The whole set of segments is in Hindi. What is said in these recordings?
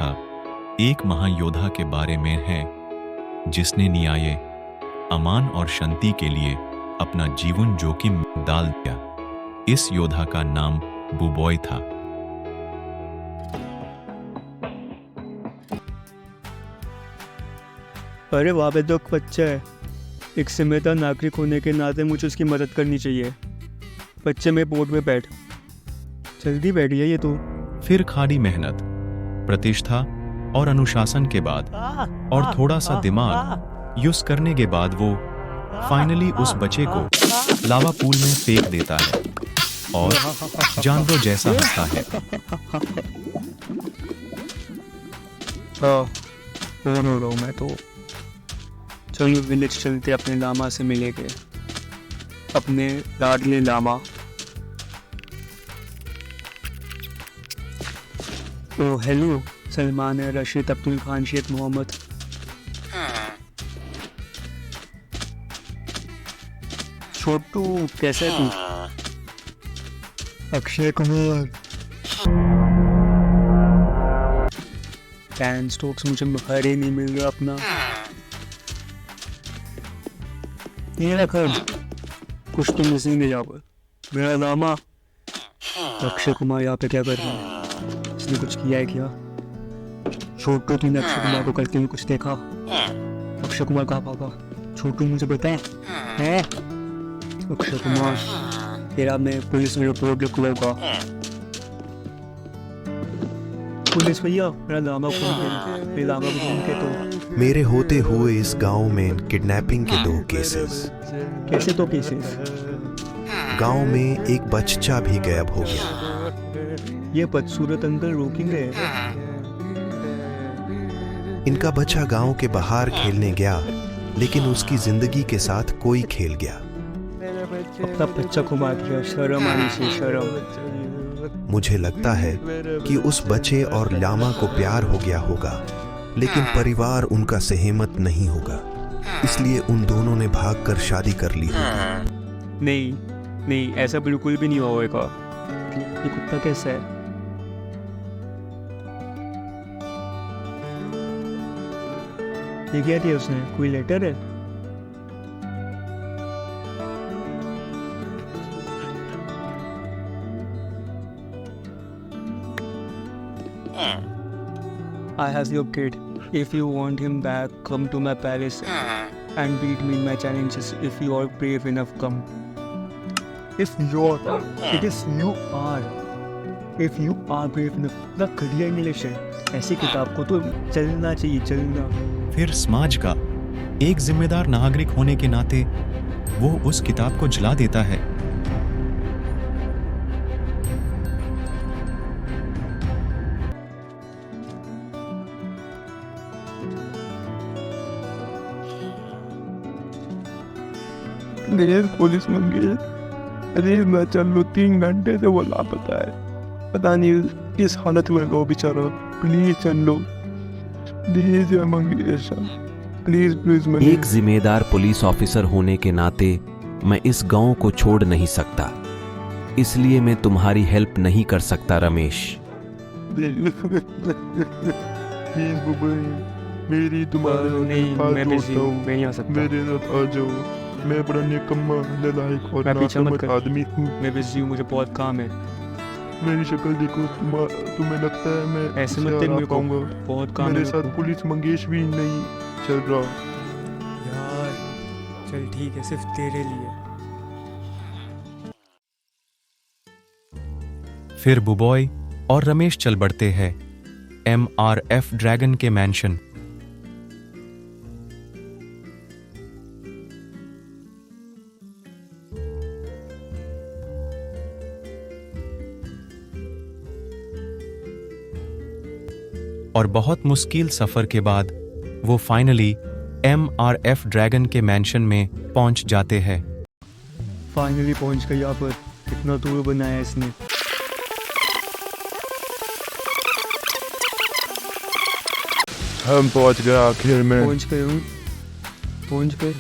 कथा एक महायोद्धा के बारे में है जिसने न्याय, अमान और शांति के लिए अपना जीवन जोखिम में डाल दिया। इस योद्धा का नाम बुबॉय था। अरे वहाँ पे तो एक बच्चा है। एक जिम्मेदार नागरिक होने के नाते मुझे उसकी मदद करनी चाहिए। बच्चे में बोर्ड में बैठ, जल्दी बैठिए ये तो। फिर खाड़ी मेहनत, प्रतिष्ठा और अनुशासन के बाद और थोड़ा सा दिमाग यूज करने के बाद वो फाइनली उस बच्चे को लावा पूल में फेंक देता है और जानवर जैसा हंसता है। मैं तो चलो विलेज चलते, अपने लामा से मिलेंगे, अपने लाडले लामा। तो हेलो, सलमान है, रशीद, अब्दुल खान, शेख मोहम्मद। छोटू कैसे तू? अक्षय कुमार। कैन स्टोक्स मुझे बाहर ही नहीं मिल रहा अपना। ये रखा कुछ तो मिसिंग नहीं यहाँ पर। मेरा लामा अक्षय कुमार यहाँ पे क्या कर रहा है? इसने कुछ किया है क्या? छोटू, तूने अक्षय कुमार को करते हुए कुछ देखा? अक्षय कुमार कहाँ भागा? छोटू मुझे बताए हैं? अक्षय कुमार तेरा मैं पुलिस में रिपोर्ट लिखूंगा। पुलिस भैया, मेरा लामा को के तो मेरे होते हुए इस गांव में किडनैपिंग के 2 केसेस। कैसे 2 केसेस? गांव में एक बच्चा भी गायब हो गया। ये बदसूरत अंकल रोकेंगे। इनका बच्चा गांव के बाहर खेलने गया, लेकिन उसकी जिंदगी के साथ कोई खेल गया। अपना बच्चा को मार दिया, शर्म आनी चाहिए, शर्म। मुझे लगता है कि उस बच्चे और लामा को प्यार हो गया होगा, लेकिन परिवार उनका सहमत नहीं होगा, इसलिए उन दोनों ने भागकर शादी कर ली होगी। नहीं, ऐसा बिल्कुल भी नहीं होगा। ये कुत्ता कैसा है? ये क्या किया उसने? कोई लेटर है? I have your kid. If you want him back, come to my palace and beat me in my challenges. If you are brave enough, come. If you are brave enough. The career English है। ऐसी किताब को तो चलना चाहिए, चलना। फिर समाज का एक जिम्मेदार नागरिक होने के नाते वो उस किताब को जला देता है। पुलिस मंगी। अरे मैं चल लो, 3 घंटे से वो लापता है। पता नहीं किस हालत में वो बेचारा। प्लीज चल लो, प्लीज मंगेश, प्लीज। एक जिम्मेदार पुलिस ऑफिसर होने के नाते मैं इस गांव को छोड़ नहीं सकता, इसलिए मैं तुम्हारी हेल्प नहीं कर सकता रमेश। प्लीज बुबई, मेरी तुम्हारे मैं नहीं आ सकता। मेरे साथ आ जाओ। मैं बड़ा निकम्मा, नालायक और नासमझ आदमी हूँ। मैं बिजी हूँ, मुझे बहुत काम है। मेरी शक्ल देखो, तुम्हें लगता है मैं ऐसे मत तेरे कहूँगा, बहुत काम है। मेरे साथ पुलिस मंगेश भी नहीं चल रहा। यार चल ठीक है, सिर्फ तेरे लिए। फिर बुबॉय और रमेश चल बढ़ते हैं MRF ड्रैगन के मैंशन। और बहुत मुश्किल सफर के बाद वो फाइनली MRF ड्रैगन के मैंशन में पहुंच जाते हैं। फाइनली पहुंच गए यहाँ पर। कितना दूर बनाया इसने। हम पहुंच गए आखिर में। पहुंच गए।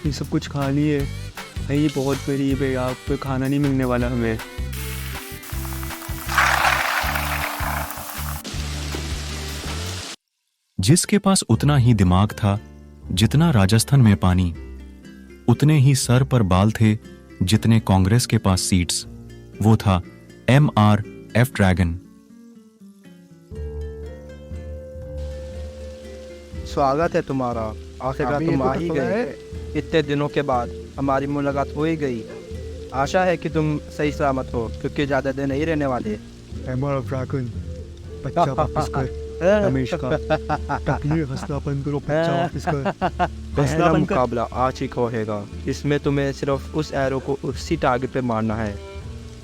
ये सब कुछ खा लिए भाई, ये बहुत गरीब है, यहाँ पे खाना नहीं मिलने वाला हमें। जिसके पास उतना ही दिमाग था जितना राजस्थान में पानी, उतने ही सर पर बाल थे जितने कांग्रेस के पास सीट्स, वो था MRF ड्रैगन। स्वागत है तुम्हारा। आखिरकार तुम आ ही गए। इतने दिनों के बाद हमारी मुलाकात हो ही गई। आशा है कि तुम सही सलामत हो, क्योंकि ज़्यादा दिन नहीं रहने वाले। MRF ड्रैगन, बच्चा वापस कर। रमेश का टकली हंसना बंद करो, बच्चा वापस कर। पहला मुकाबला आज ही होगा। इसमें तुम्हें सिर्फ उस एरो को उसी टारगेट पे मारना है,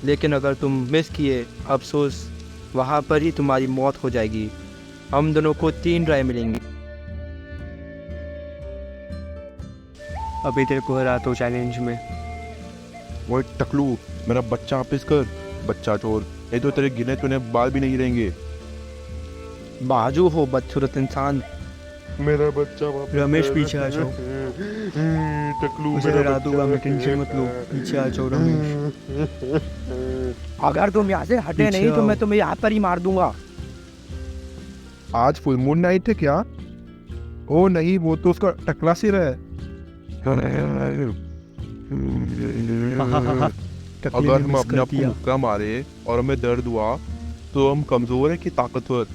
लेकिन अगर तुम मिस किए, अफसोस वहाँ पर ही तुम्हारी मौत हो जाएगी। हम दोनों को 3 राय मिलेंगी। अभी तेरे को हरा तो चैलेंज में। वो टकलू, मेरा बच्चा वापस कर, बच्चा चोर, नहीं तो तेरे गिने चुने बाल भी नहीं रहेंगे। बाजू हो बदसूरत इंसान। मेरा बच्चा वापस रमेश कर। पीछे आ जाओ। टकलू मुझे मेरा हरा बच्चा दूंगा मैं, वापस टेंशन मत लो। कर। पीछे आ जाओ रमेश। अगर तुम यहाँ से हटे पीछे नहीं तो आओ। मैं तुम्हें यहाँ पर ही मार दूंगा। आज फुल मून नाइट है क्या? ओ नहीं, वो तो उसका टकला सिर है। टकली अगर ने हम मिस अपने कर आप को दिया। मुक्का मारे और हमें दर्द हुआ तो हम कमजोर है कि ताकतवर?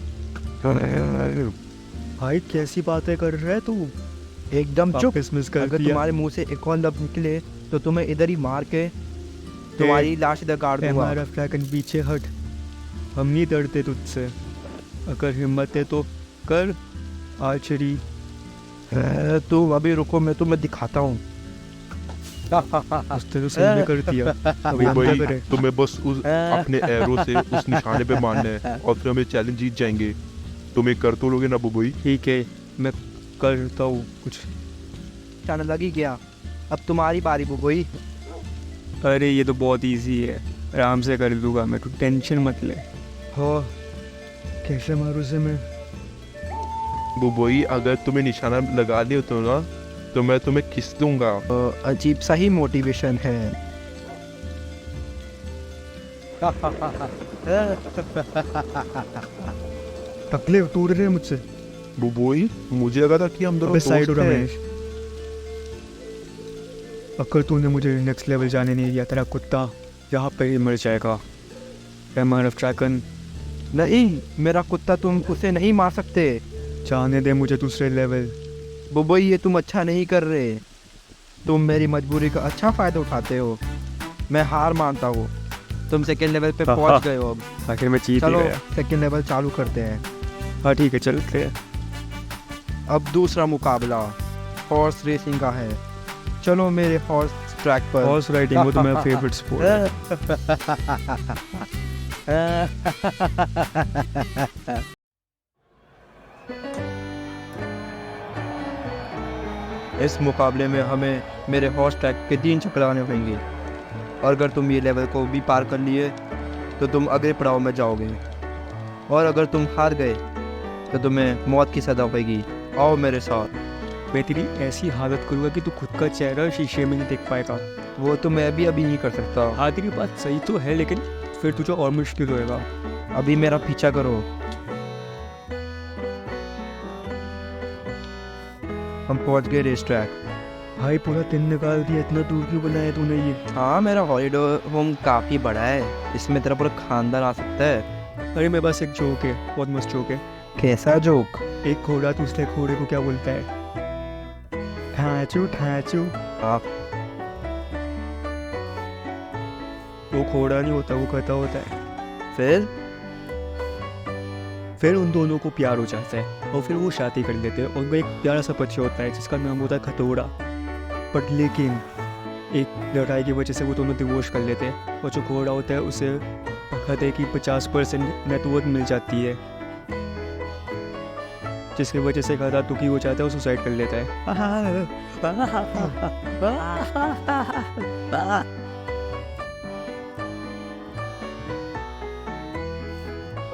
भाई कैसी बातें कर रहा है तू? एकदम चुप। वापस मिस कर अगर दिया। तुम्हारे मुंह से एक और लफ्ज निकले तो तुम्हें इधर ही मार के तुम्हारी लाश इधर गाड़ दूंगा। MRF ड्रैगन पीछे हट, हम नहीं डरते तुझसे। अगर हिम्मत है तो कर आर्चरी। तुम अभी रुको, मैं तुम्हें दिखाता हूँ। उसने तो सही में कर दिया। अभी हम क्या भाई करें? तुम्हें बस उस अपने एरो से उस निशाने पे मारना है और फिर हमें चैलेंज जीत जाएंगे। तुम एक कर तो लोगे ना बुबई? ठीक है, मैं करता हूँ कुछ। जाने लगी गया। अब तुम्हारी बारी बुबई। अरे ये तो बहुत इजी है, आराम से कर लूँगा मैं, तू टेंशन मत ले। हो कैसे मारूँ से मैं? बुबई, अगर तुम्हें निशाना लगा लिया तो ना, तो मैं तुम्हें किस दूंगा। अजीब सा ही मोटिवेशन है। टकले टूट रहे हैं मुझसे। बुबई, मुझे लगा था कि हम दोनों अबे साइड हो दोस्त हैं। रमेश। अगर तूने मुझे नेक्स्ट लेवल जाने नहीं दिया, तेरा कुत्ता यहाँ पे ही मर जाएगा। MRF ड्रैगन, नहीं, मेरा कुत्ता, तुम उसे नहीं मार सकते। जाने दे मुझे दूसरे लेवल। बुबई, ये तुम अच्छा नहीं कर रहे। तुम मेरी मजबूरी का अच्छा फ़ायदा उठाते हो। मैं हार मानता हूँ। तुम सेकेंड लेवल पे पहुँच गए हो। अब आखिर मैं जीत ही चलो गया। सेकेंड लेवल चालू करते हैं। हाँ ठीक है, चलते हैं। अब दूसरा मुकाबला हॉर्स रेसिंग का है। चलो मेरे हॉर्स ट्रैक पर। हॉर्स राइडिंग वो तो मेरा फेवरेट स्पोर्ट है। इस मुकाबले में हमें मेरे हॉर्स ट्रैक के 3 चक्कर लगाने होंगे, और अगर तुम ये लेवल को भी पार कर लिए तो तुम अगले पड़ाव में जाओगे, और अगर तुम हार गए तो तुम्हें मौत की सजा होगी। आओ मेरे साथ। मैं तेरी ऐसी हालत करूँगा कि तू खुद का चेहरा शीशे में नहीं देख पाएगा। वो तो मैं अभी नहीं कर सकता। हाँ तेरी बात सही तो है, लेकिन फिर तुझे और मुश्किल होएगा। अभी मेरा पीछा करो। हम पहुंच गए रेस ट्रैक। भाई पूरा दिन निकाल दिया, इतना दूर क्यों बनाया तूने ये? हाँ, मेरा हॉलीडे होम काफ़ी बड़ा है। इसमें तेरा पूरा खानदान आ सकता है। अरे मेरे पास एक जोक है, बहुत मस्त जोक है। कैसा जोक? एक घोड़ा दूसरे घोड़े को क्या बोलता है? खाचू खाचू। आप वो घोड़ा नहीं होता, वो गधा होता है। फिर उन दोनों को प्यार हो जाता है और फिर वो शादी कर लेते हैं। उनका एक प्यारा सा बच्चा होता है जिसका नाम होता है खतोड़ा। बट लेकिन एक लड़ाई की वजह से वो दोनों डिवोर्स कर लेते हैं, और जो घोड़ा होता है उसे खतरे की 50% नेटवर्थ मिल जाती है, जिसकी वजह से गधा दुखी हो जाता है और सुसाइड कर लेता है।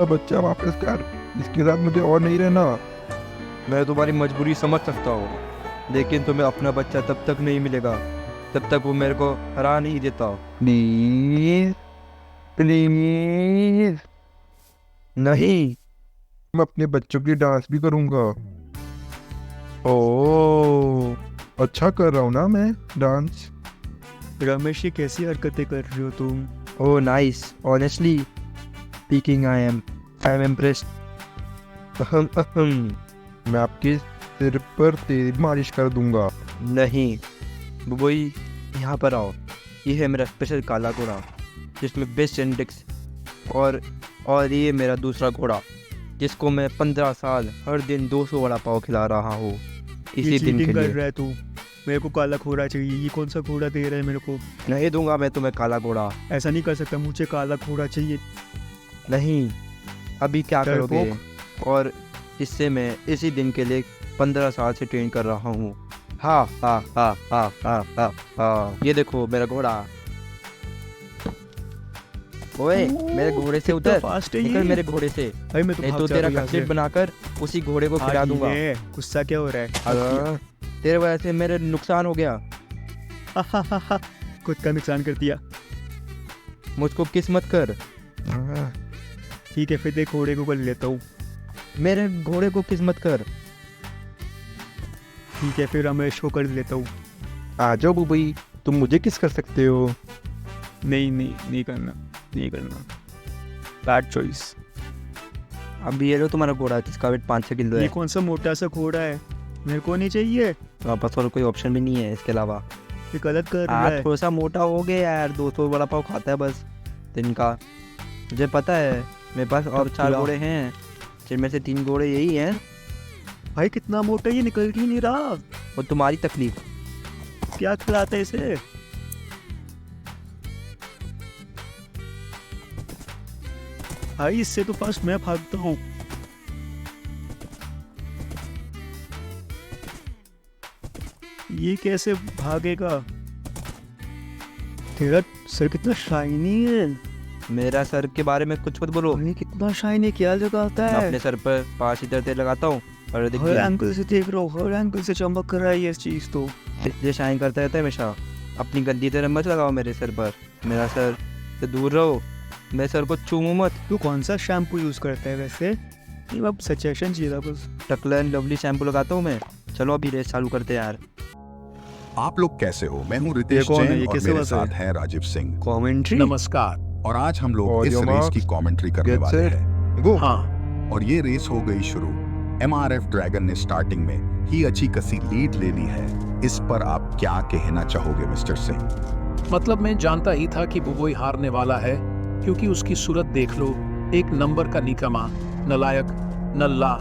बच्चा वापस कर, इसके साथ मुझे और नहीं रहना। मैं तुम्हारी मजबूरी समझ सकता हूँ, लेकिन तुम्हें अपना बच्चा तब तक नहीं मिलेगा जब तक वो मेरे को हरा नहीं देता। Please please. नहीं, मैं अपने बच्चों की डांस भी करूंगा। ओ, अच्छा कर रहा हूँ ना मैं डांस। रमेश, ये कैसी हरकतें कर रहे हो तुम? Oh, nice. Honestly speaking, I am impressed. अहम। मैं आपके सिर पर तेल मालिश कर दूंगा। नहीं बुबोई, यहाँ पर आओ। ये है मेरा स्पेशल काला घोड़ा जिसमें बेस्ट इंडेक्स और ये मेरा दूसरा घोड़ा जिसको मैं 15 साल हर दिन 200 वड़ा पाव खिला रहा हूँ ये इसी दिन के चीटिंग कर लिए। रहा है तू। मेरे को काला घोड़ा चाहिए। ये कौन सा घोड़ा दे रहा है मेरे को? नहीं दूंगा मैं तुम्हें काला घोड़ा। ऐसा नहीं कर सकता, मुझे काला घोड़ा चाहिए। नहीं, अभी क्या करोगे? डरपोक। और इससे मैं इसी दिन के लिए 15 साल से ट्रेन कर रहा हूँ। हाँ हाँ हाँ हाँ हाँ हाँ हाँ, ये देखो मेरा घोड़ा। ओए मेरे घोड़े से कितना उतर, फास्ट है निकल ये। मेरे घोड़े से, भाई मैं तो नहीं भाग तो जा तेरा रहा हूँ यहाँ कटलेट से। बनाकर उसी घोड़े को खिला हाँ, दूंगा। ये गुस्सा क्या हो रहा है? हाँ, तेरे वजह से मेरे नुकसान हो गया। खुद का नुकसान कर दिया। मुझको किस्मत कर। ठीक है, फिर देख घोड़े को कर लेता हूँ। मेरे घोड़े को किस्मत कर। ठीक है, फिर रमेश को कर लेता हूँ। आ जाओ बुबई, तुम मुझे किस कर सकते हो। नहीं करना, नहीं करना। Bad choice. अब ये लो तुम्हारा घोड़ा जिसका वेट 5-6 किलो ये है। कौन सा मोटा सा घोड़ा है? मेरे को नहीं चाहिए। वापस और कोई ऑप्शन भी नहीं है इसके अलावा। ये गलत कर रहा आज है। थोड़ा सा मोटा हो गया यार, 200 वड़ा पाव खाता है बस दिन का। मुझे पता है मेरे पास और 4 खिला। घोड़े हैं जिनमें से 3 घोड़े यही हैं। भाई कितना मोटा, ये निकल ही नहीं रहा। और तुम्हारी तकलीफ। क्या खिलाता है इसे? भाई इससे तो फर्स्ट मैं भागता हूँ। ये कैसे भागेगा? तेरा सर कितना शाइनी है। मेरा सर के बारे में कुछ मत बोलो। भाई कितना शाइनी, क्या लगाता मैं है? अपने सर पर 5 लीटर तेल लगाता हूँ और देख हर एंगल से देख रहा हूँ, हर एंगल से चमक रहा है ये चीज तो। इसलिए शाइन करता रहता है हमेशा। अपनी गंदी तरह मत लगाओ मेरे सर पर। मेरा सर से दूर रहो, मेरे सर को चूमो मत। तू कौन सा शैम्पू यूज करता है वैसे? ये अब सजेशन चाहिए था बस। टकला एंड लवली शैम्पू लगाता हूँ मैं। चलो अभी रेस चालू करते हैं यार। आप लोग कैसे हो? मैं हूं रितेश ये कौन है? जैन ये और कैसे मेरे बात है? साथ हैं राजीव सिंह। कमेंट्री। नमस्कार। और आज हम लोग इस Audio रेस marks. की कमेंट्री करने Get वाले set. हैं। गो। हाँ, और ये रेस हो गई शुरू। MRF ड्रैगन ने स्टार्टिंग में ही अच्छी कसी लीड ले ली है। इस पर आप क्या कहना चाहोगे मिस्टर सिंह? मतलब मैं जानता ही था कि बुबोई हारने वाला है, क्योंकि उसकी सूरत देख लो। एक नंबर का निकम्मा, नलायक, नल्ला,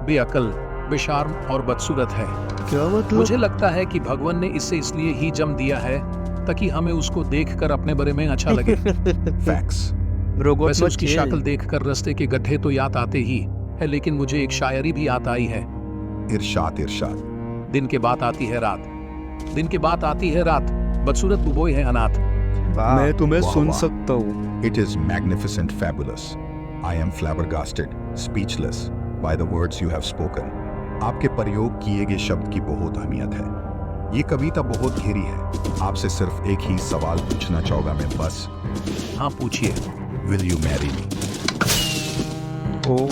बेअकल, बेशर्म और बदसूरत है। क्या मतलब? मुझे लगता है कि भगवान ने इसे इसलिए ही जम दिया है ताकि हमें उसको देखकर अपने बारे में अच्छा लगे। फैक्ट्स। रोगों वैसे उसकी शक्ल देखकर रास्ते के गड्ढे तो याद आते ही है, लेकिन मुझे एक शायरी भी याद आई है। इरशाद इरशाद। दिन के बाद आती है रात, दिन के बाद आती है रात, बदसूरत बुबोई है अनाथ। मैं तुम्हें वाह, सुन वाह। सकता हूँ। It is magnificent, fabulous. I am flabbergasted, speechless by the words you have spoken. आपके प्रयोग किए गए शब्द की बहुत अहमियत है। ये कविता बहुत गहरी है। आपसे सिर्फ एक ही सवाल पूछना चाहूंगा मैं बस। हाँ पूछिए। Will you marry me?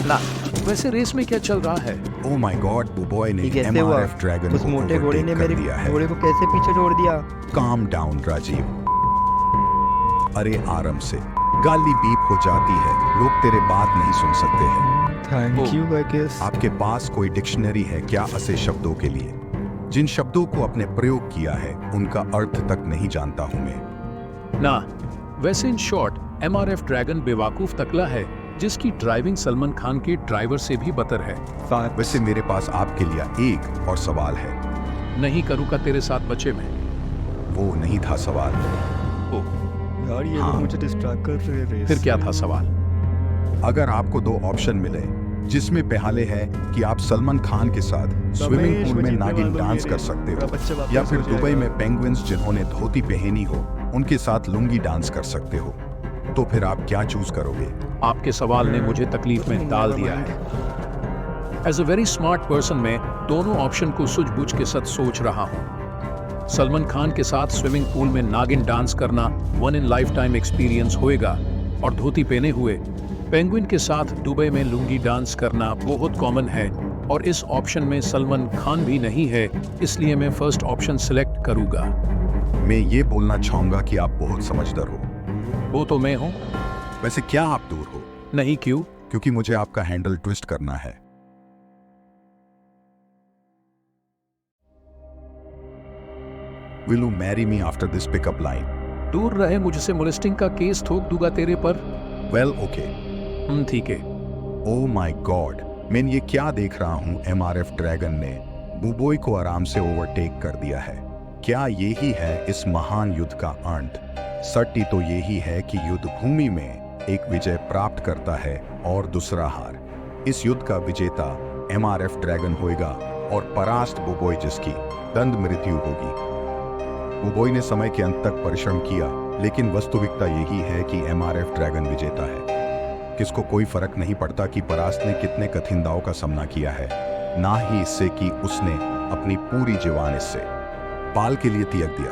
ना, वैसे रेस में क्या चल रहा है? Oh my God, बुबॉय ने ये कैसे हुआ? MRF ड्रैगन उस को मोटे घोड़े ने overtake मेरे कर दिया है। घोड़े को कैसे पीछे छोड़ दिया? Calm down, Rajiv. अरे आराम से। गाली बीप हो जाती है, लोग तेरे बात नहीं सुन सकते हैं। Thank you I guess. आपके पास कोई डिक्शनरी है क्या ऐसे शब्दों के लिए? जिन शब्दों को आपने प्रयोग किया है उनका अर्थ तक नहीं जानता हूं मैं। ना, वैसे इन शॉर्ट MRF ड्रैगन बेवकूफ तकला है जिसकी ड्राइविंग सलमान खान के ड्राइवर से भी बदतर है। वैसे मेरे पास आपके लिए एक और सवाल है। नहीं करूँगा तेरे साथ बच्चे में। वो नहीं था सवाल। यार ये हाँ। लोग मुझे डिस्ट्रैक्ट कर रहे हैं। फिर क्या था सवाल? अगर आपको 2 ऑप्शन मिले जिसमें पहले है कि आप सलमान खान के साथ स्विमिंग पूल में नागिन डांस कर सकते हो, या फिर दुबई में पेंगुइन्स जिन्होंने धोती पहनी हो उनके साथ लुंगी डांस कर सकते हो, तो फिर आप क्या चूज करोगे? आपके सवाल ने मुझे तकलीफ में डाल दिया है। As a very smart person मैं दोनों ऑप्शन को सूझबूझ के साथ सोच रहा हूँ। सलमान खान के साथ स्विमिंग पूल में नागिन डांस करना 1 इन लाइफ टाइम एक्सपीरियंस होएगा, और धोती पहने हुए पेंगुइन के साथ दुबई में लुंगी डांस करना बहुत कॉमन है और इस ऑप्शन में सलमान खान भी नहीं है, इसलिए मैं फर्स्ट ऑप्शन सिलेक्ट करूंगा। मैं ये बोलना चाहूंगा कि आप बहुत समझदार हो। वो तो मैं हूं। वैसे क्या आप दूर हो? नहीं, क्यों? क्योंकि मुझे आपका हैंडल ट्विस्ट करना है। Will you marry me after this pickup line? दूर रहे मुझसे, मोलेस्टिंग का केस ठोक दूंगा तेरे पर। Well, okay. ठीक है। Oh my God, मैं ये क्या देख रहा हूँ? MRF ड्रैगन ने बुबोई को आराम से ओवरटेक कर दिया है। क्या यही है इस महान युद्ध का अंत? सट्टी तो यही है कि युद्ध भूमि में एक विजय प्राप्त करता है और दूसरा हार। इस युद्ध का विजेता MRF ड्रैगन होगा और परास्त बुबोई जिसकी दंड मृत्यु होगी। बुबोई ने समय के अंत तक परिश्रम किया, लेकिन वास्तविकता यही है कि MRF ड्रैगन विजेता है। किसको कोई फर्क नहीं पड़ता कि परास्त ने कितने कठिन दांव का सामना किया है, ना ही इससे कि उसने अपनी पूरी जीवन इससे पाल के लिए त्याग दिया।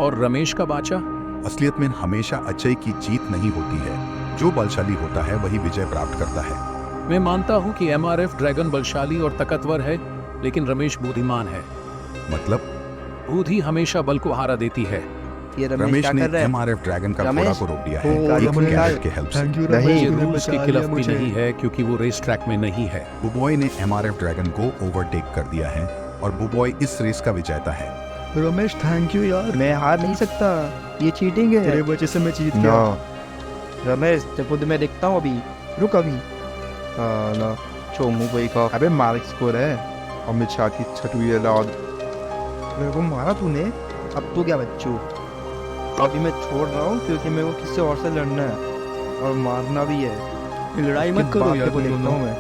और रमेश का बाचा? असलियत में हमेशा अच्छाई की जीत नहीं होती है, जो बलशाली होता है वही विजय प्राप्त करता है। मैं मानता हूं कि MRF ड्रैगन बलशाली और ताकतवर है, लेकिन रमेश बुद्धिमान है। मतलब बुद्धि हमेशा बल को हारा देती है। ये रमेश क्या ने कर रहा है? MRF ड्रैगन का रमेश? घोड़ा को रोक दिया है ओ, एक रमेश। कैरेट के हेल्प से। नहीं, ये रूल्स के खिलाफ भी नहीं है, क्योंकि वो रेस ट्रैक में नहीं है। बुबोई ने MRF ड्रैगन को ओवरटेक कर दिया है और बुबोई इस रेस का विजेता है। रमेश थैंक यू यार, मैं हार नहीं सकता, ये चीटिंग है। तेरे वजह से मैं जीत गया। रमेश देखो तो मैं देखता हूँ अभी, रुक अभी। ना चोमू कोई का अबे मार्क स्कोर है, अमित शाह की छठवीं अलाउड। मेरे को मारा तूने, अब तू क्या बच्चू? अभी मैं छोड़ रहा हूँ क्योंकि मेरे को किसी और से लड़ना है और मारना भी है। लड़ाई मत करो यार, को देखता हूँ मैं।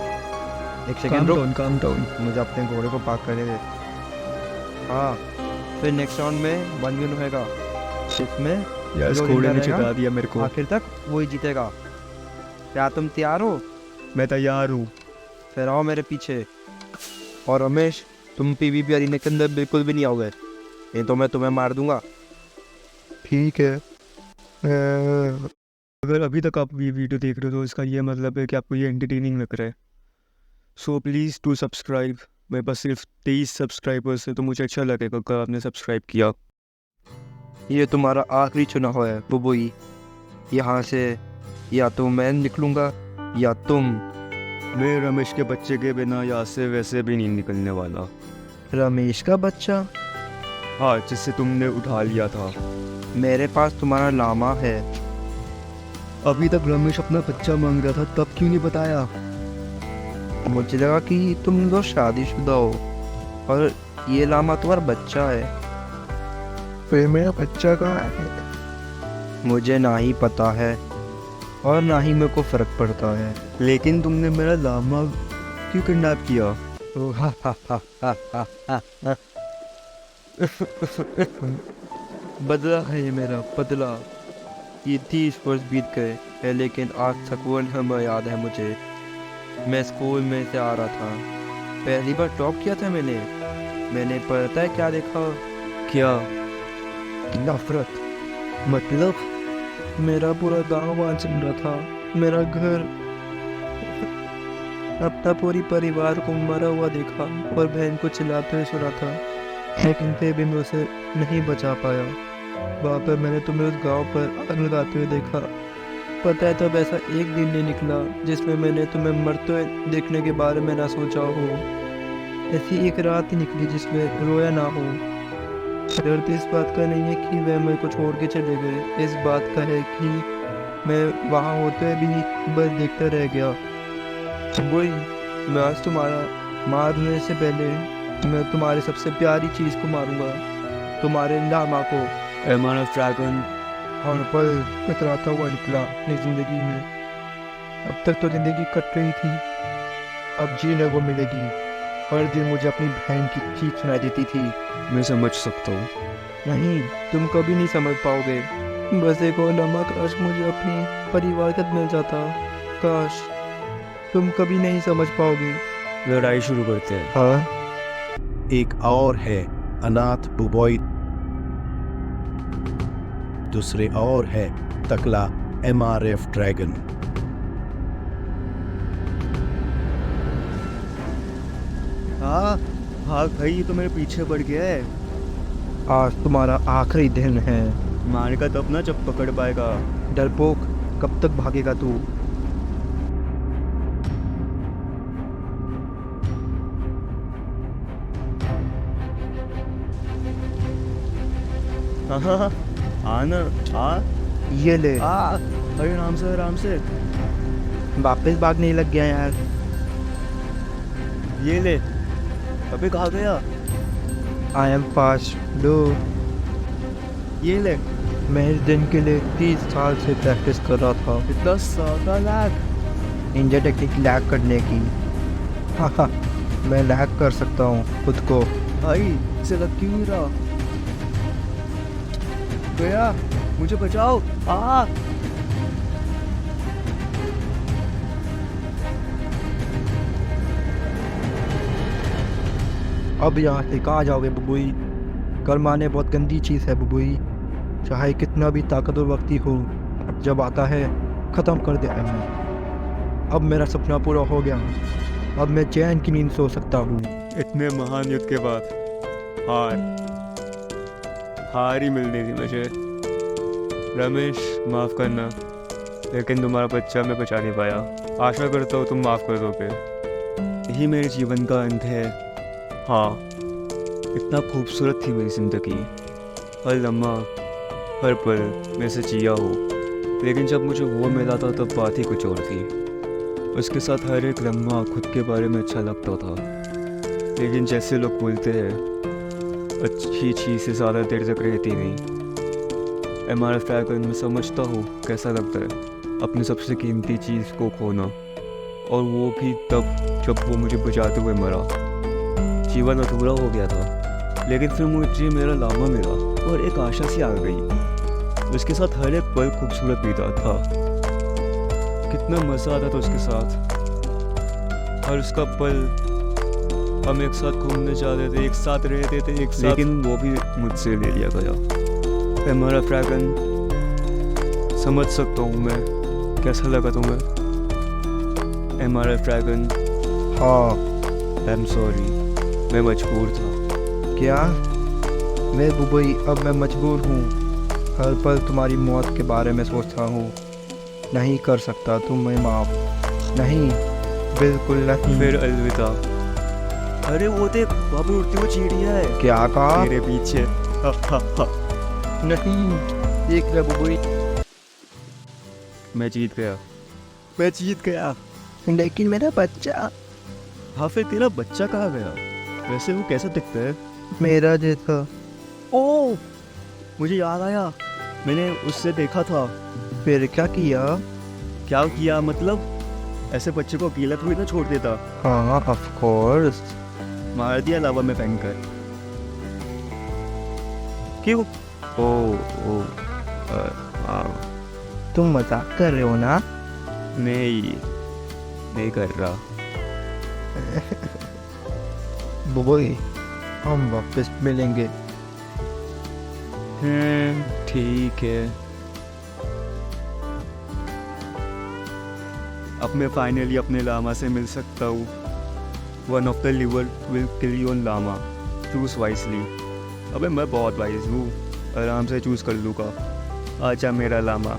एक सेकंड रुक, काम डाउन। मुझे अपने घोड़े को पार्क करने दे। हाँ, फिर नेक्स्ट राउंड में 1-1 होएगा, इसमें यार इस जो घोड़े जिंदा ने रहेगा, चिढ़ा दिया मेरे को। आखिर तक वही जीतेगा। क्या तुम तैयार हो? मैं तैयार हूँ। फिर आओ मेरे पीछे। और रमेश, तुम PvP अरीना के अंदर बिल्कुल भी नहीं आओगे, नहीं तो मैं तुम्हें मार दूंगा। ठीक है। अगर अभी तक आप ये वीडियो देख रहे हो तो इसका ये मतलब है कि आपको ये एंटरटेनिंग लग रहा है। So please to subscribe. मेरे पास सिर्फ 23 सब्सक्राइबर्स है, तो मुझे अच्छा लगेगा अगर आपने सब्सक्राइब किया। ये तुम्हारा आखिरी चुनाव है बुबोई। यहाँ से या तो मैं निकलूंगा या तुम। मैं रमेश के बच्चे के बिना यहाँ से वैसे भी नहीं निकलने वाला। रमेश का बच्चा? हाँ, जिससे तुमने उठा लिया था। मेरे पास तुम्हारा लामा है। अभी तक रमेश अपना बच्चा मांग रहा था, तब क्यों नहीं बताया? मुझे लगा कि तुम लोग शादीशुदा हो और ये लामा तुम्हारा बच्चा है। फिर मेरा बच्चा कहाँ है? मुझे ना ही पता है और ना ही मेरे को फर्क पड़ता है। लेकिन तुमने मेरा लामा क्यों किडनैप किया? बदला है ये मेरा बदला। ये 30 वर्ष बीत गए है, लेकिन आज तक वो लम्हा याद है मुझे। मैं स्कूल में से आ रहा था, पहली बार टॉप किया था मैंने पता है क्या देखा? क्या? नफरत। मतलब? मेरा पूरा गांव वहाँ चल रहा था, मेरा घर, अपना पूरी परिवार को मरा हुआ देखा और बहन को चिल्लाते हुए सुना था, लेकिन फिर भी मैं उसे नहीं बचा पाया। वहाँ पर मैंने तुम्हें उस गांव पर आग लगाते हुए देखा। पता है तब ऐसा एक दिन नहीं निकला जिसमें मैंने तुम्हें मरते हुए देखने के बारे में ना सोचा हो। ऐसी एक रात ही निकली जिसमें रोया ना हो। दर्द इस बात का नहीं है कि वह मेरे को छोड़ के चले गए, इस बात का है कि मैं वहाँ होते हुए भी बस देखता रह गया। वही मैं आज तुम्हारा मारने से पहले मैं तुम्हारी सबसे प्यारी चीज़ को मारूंगा, तुम्हारे लामा को। MRF ड्रैगन हर पल कतराता हुआ निकला अपनी ज़िंदगी में। अब तक तो ज़िंदगी कट रही थी, अब जीने को मिलेगी। हर दिन मुझे अपनी बहन की चीख सुनाई देती थी। मैं समझ सकता हूँ। नहीं, तुम कभी नहीं समझ पाओगे। बस एक और लम्हा काश मुझे अपनी परिवार के साथ मिल जाता, काश। तुम कभी नहीं समझ पाओगे। लड़ाई शुरू करते हैं। हाँ, एक और है अनाथ बुबोई, दूसरे और है तकला MRF ड्रैगन। हाँ भाग भाई, ये तो मेरे पीछे पड़ गया है। आज तुम्हारा आखिरी दिन है। मारेगा तब ना जब पकड़ पाएगा। डरपोक, कब तक भागेगा तू? हाँ हाँ हाँ, आना आ ये ले। अरे आराम से वापस भागने लग गया यार। ये ले। अबे कहाँ गया? I am fast. लो, ये ले। मैं इस दिन के लिए 30 साल से प्रैक्टिस कर रहा था। इतना सादा लैग। निंजा टेक्निक लैग करने की। हाँ, मैं लैग कर सकता हूँ खुद को। भाई इसे लग क्यों नहीं रहा? गया, मुझे बचाओ। अब यहाँ से कहाँ जाओगे बुबुई? कर्म आने बहुत गंदी चीज़ है बुबुई। चाहे कितना भी ताकतवर व्यक्ति हो, जब आता है ख़त्म कर देता है। अब मेरा सपना पूरा हो गया। अब मैं चैन की नींद सो सकता हूँ। इतने महान युद्ध के बाद हार ही मिलनी थी मुझे। रमेश, माफ़ करना, लेकिन तुम्हारा बच्चा मैं बचा नहीं पाया। आशा करता हूँ तुम माफ़ कर दोगे। यही मेरे जीवन का अंत है। हाँ, इतना खूबसूरत थी मेरी ज़िंदगी। हर लम्हा, हर पल मैं से जिया हो, लेकिन जब मुझे वो मिला था तब बात ही कुछ और थी। उसके साथ हर एक लम्हा खुद के बारे में अच्छा लगता था, लेकिन जैसे लोग बोलते हैं, अच्छी चीज़ से ज़्यादा देर तक रहती नहीं। हमारा फ्रैगन मैं समझता हूँ कैसा लगता है अपनी सबसे कीमती चीज़ को खोना, और वो भी तब जब वो मुझे बचाते हुए मरा। जीवन अधूरा हो गया था, लेकिन फिर मुझे मेरा लामा मिला और एक आशा सी आ गई। उसके साथ हर एक पल खूबसूरत बीता था। कितना मज़ा आता था उसके साथ। और उसका पल हम एक साथ घूमने जाते थे, एक साथ रहते थे, एक साथ, लेकिन वो भी मुझसे ले लिया गया। हमारा फ्रैगन, समझ सकता हूँ मैं कैसा लगा तुम्हें। हमारा फ्रैगन, हाँ, आई एम सॉरी, मैं मजबूर था। क्या? मैं बुबई, अब मैं मजबूर हूँ। हर पल तुम्हारी मौत के बारे में सोचता हूँ। नहीं कर सकता तुम्हें माफ। नहीं, बिल्कुल नहीं। फिर अलविदा। अरे वो देख, वहाँ पे उड़ती हुई चिड़िया है। क्या कहा? मेरे पीछे। नहीं, देख ले बुबई। मैं जीत गया। लेकिन मेरा बच्चा। हाँ, फिर तेरा बच्चा कहाँ गया? वैसे वो कैसा दिखता है? मेरा जैसा। ओह, मुझे याद आया, मैंने उससे देखा था। फिर क्या किया? क्या किया मतलब? ऐसे बच्चे को अकेला थोड़ी ना छोड़ देता। हाँ, ऑफ कोर्स। मार दिया लावा में फेंक कर। क्यों? तुम मजाक कर रहे हो ना? नहीं कर रहा। बुबई, हम वापस मिलेंगे। ठीक है। अब मैं फाइनली अपने लामा से मिल सकता हूँ। One of the lever will kill your llama, choose wisely. अबे मैं बहुत वाइज हूँ, आराम से चूज कर लूँगा। आजा मेरा लामा।